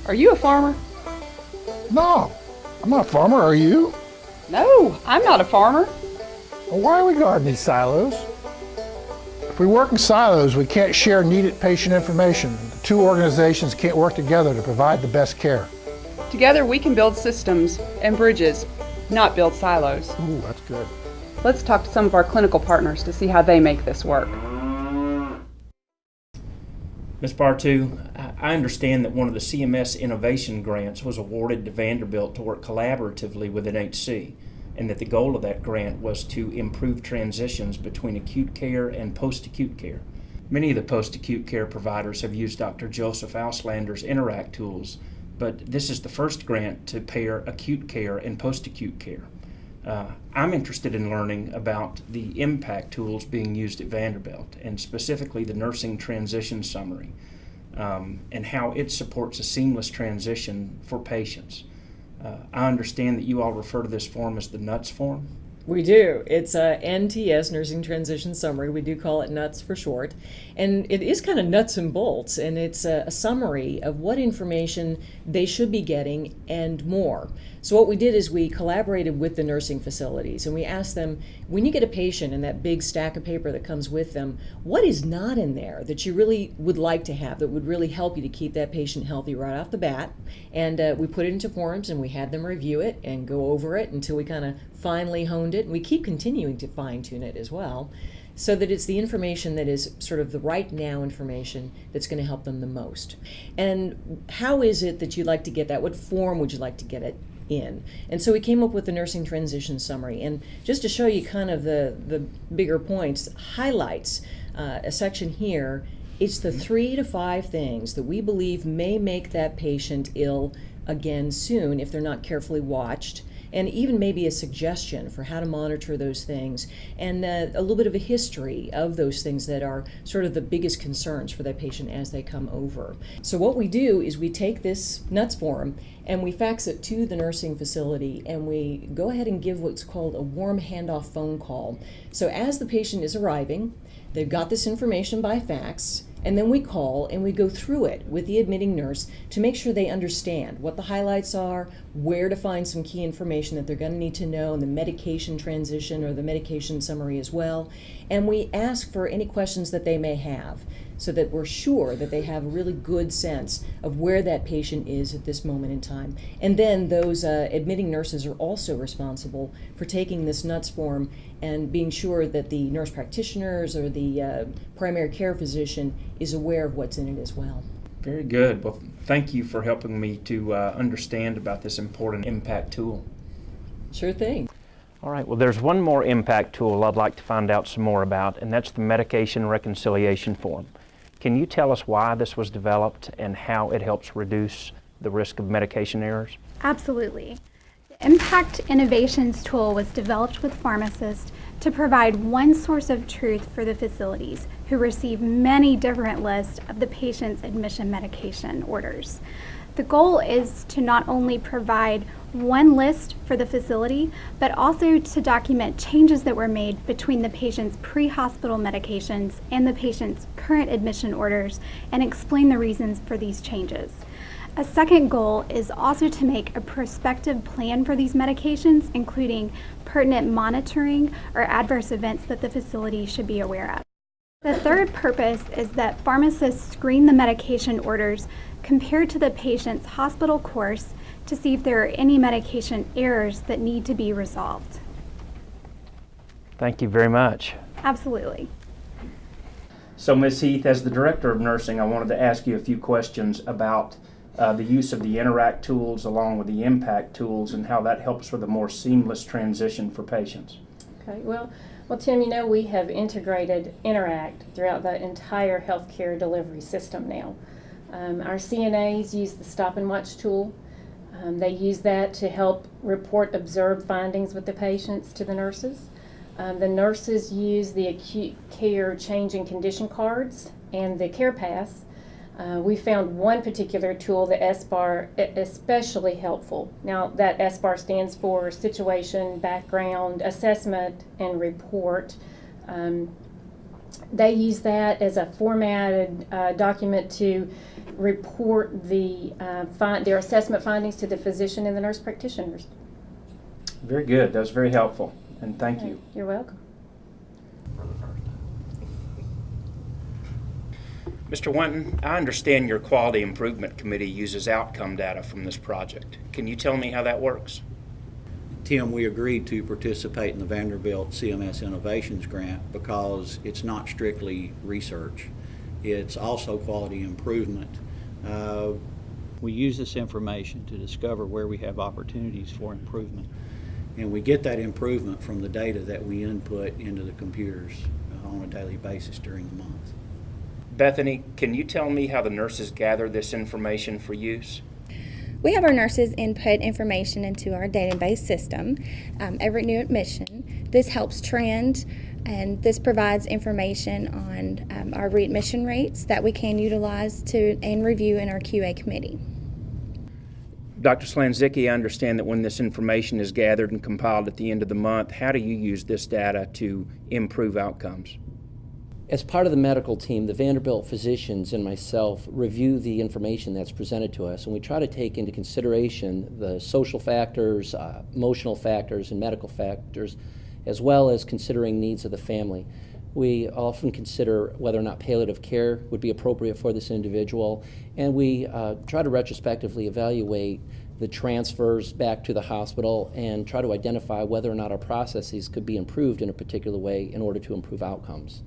Are you a farmer? No, I'm not a farmer, are you? No, I'm not a farmer. Well, why are we guarding these silos? If we work in silos, we can't share needed patient information. The two organizations can't work together to provide the best care. Together we can build systems and bridges, not build silos. Ooh, that's good. Let's talk to some of our clinical partners to see how they make this work. Ms. Bartu, I understand that one of the CMS Innovation Grants was awarded to Vanderbilt to work collaboratively with NHC, and that the goal of that grant was to improve transitions between acute care and post-acute care. Many of the post-acute care providers have used Dr. Joseph Auslander's Interact tools, but this is the first grant to pair acute care and post-acute care. I'm interested in learning about the impact tools being used at Vanderbilt, and specifically the nursing transition summary, and how it supports a seamless transition for patients. I understand that you all refer to this form as the NUTS form. We do. It's a NTS, Nursing Transition Summary. We do call it NUTS for short. And it is kind of nuts and bolts, and it's a summary of what information they should be getting and more. So what we did is we collaborated with the nursing facilities, and we asked them, when you get a patient and that big stack of paper that comes with them, what is not in there that you really would like to have that would really help you to keep that patient healthy right off the bat? And we put it into forms, and we had them review it and go over it until we kind of finally honed it. And we keep continuing to fine-tune it as well, so that it's the information that is sort of the right now information that's going to help them the most. And how is it that you'd like to get that? What form would you like to get it in? And so we came up with the Nursing Transition Summary. And just to show you kind of the bigger points, highlights a section here. It's the 3 to 5 things that we believe may make that patient ill again soon if they're not carefully watched, and even maybe a suggestion for how to monitor those things, and a little bit of a history of those things that are sort of the biggest concerns for that patient as they come over. So what we do is we take this NUTS form and we fax it to the nursing facility, and we go ahead and give what's called a warm handoff phone call. So as the patient is arriving, they've got this information by fax, and then we call and we go through it with the admitting nurse to make sure they understand what the highlights are, where to find some key information that they're going to need to know, and the medication transition or the medication summary as well. And we ask for any questions that they may have, so that we're sure that they have a really good sense of where that patient is at this moment in time. And then those admitting nurses are also responsible for taking this NUTS form and being sure that the nurse practitioners or the primary care physician is aware of what's in it as well. Very good. Well, thank you for helping me to understand about this important impact tool. Sure thing. All right, well, there's one more impact tool I'd like to find out some more about, and that's the medication reconciliation form. Can you tell us why this was developed and how it helps reduce the risk of medication errors? Absolutely. The Impact Innovations tool was developed with pharmacists to provide one source of truth for the facilities who receive many different lists of the patient's admission medication orders. The goal is to not only provide one list for the facility, but also to document changes that were made between the patient's pre-hospital medications and the patient's current admission orders, and explain the reasons for these changes. A second goal is also to make a prospective plan for these medications, including pertinent monitoring or adverse events that the facility should be aware of. The third purpose is that pharmacists screen the medication orders compared to the patient's hospital course to see if there are any medication errors that need to be resolved. Thank you very much. Absolutely. So, Ms. Heath, as the Director of Nursing, I wanted to ask you a few questions about the use of the Interact tools along with the Impact tools and how that helps with a more seamless transition for patients. Okay, well, Tim, you know we have integrated Interact throughout the entire healthcare delivery system now. Our CNAs use the Stop and Watch tool. They use that to help report observed findings with the patients to the nurses. The nurses use the acute care change in condition cards and the care pass. We found one particular tool, the SBAR, especially helpful. Now that SBAR stands for Situation, Background, Assessment, and Report. They use that as a formatted document to report their assessment findings to the physician and the nurse practitioners. Very good. That was very helpful, and thank you. You're welcome. Mr. Winton, I understand your Quality Improvement Committee uses outcome data from this project. Can you tell me how that works? Tim, we agreed to participate in the Vanderbilt CMS Innovations Grant because it's not strictly research. It's also quality improvement. We use this information to discover where we have opportunities for improvement. And we get that improvement from the data that we input into the computers on a daily basis during the month. Bethany, can you tell me how the nurses gather this information for use? We have our nurses input information into our database system every new admission. This helps trend, and this provides information on our readmission rates that we can utilize and review in our QA committee. Dr. Slanzicki, I understand that when this information is gathered and compiled at the end of the month, how do you use this data to improve outcomes? As part of the medical team, the Vanderbilt physicians and myself review the information that's presented to us, and we try to take into consideration the social factors, emotional factors, and medical factors, as well as considering needs of the family. We often consider whether or not palliative care would be appropriate for this individual, and we try to retrospectively evaluate the transfers back to the hospital and try to identify whether or not our processes could be improved in a particular way in order to improve outcomes.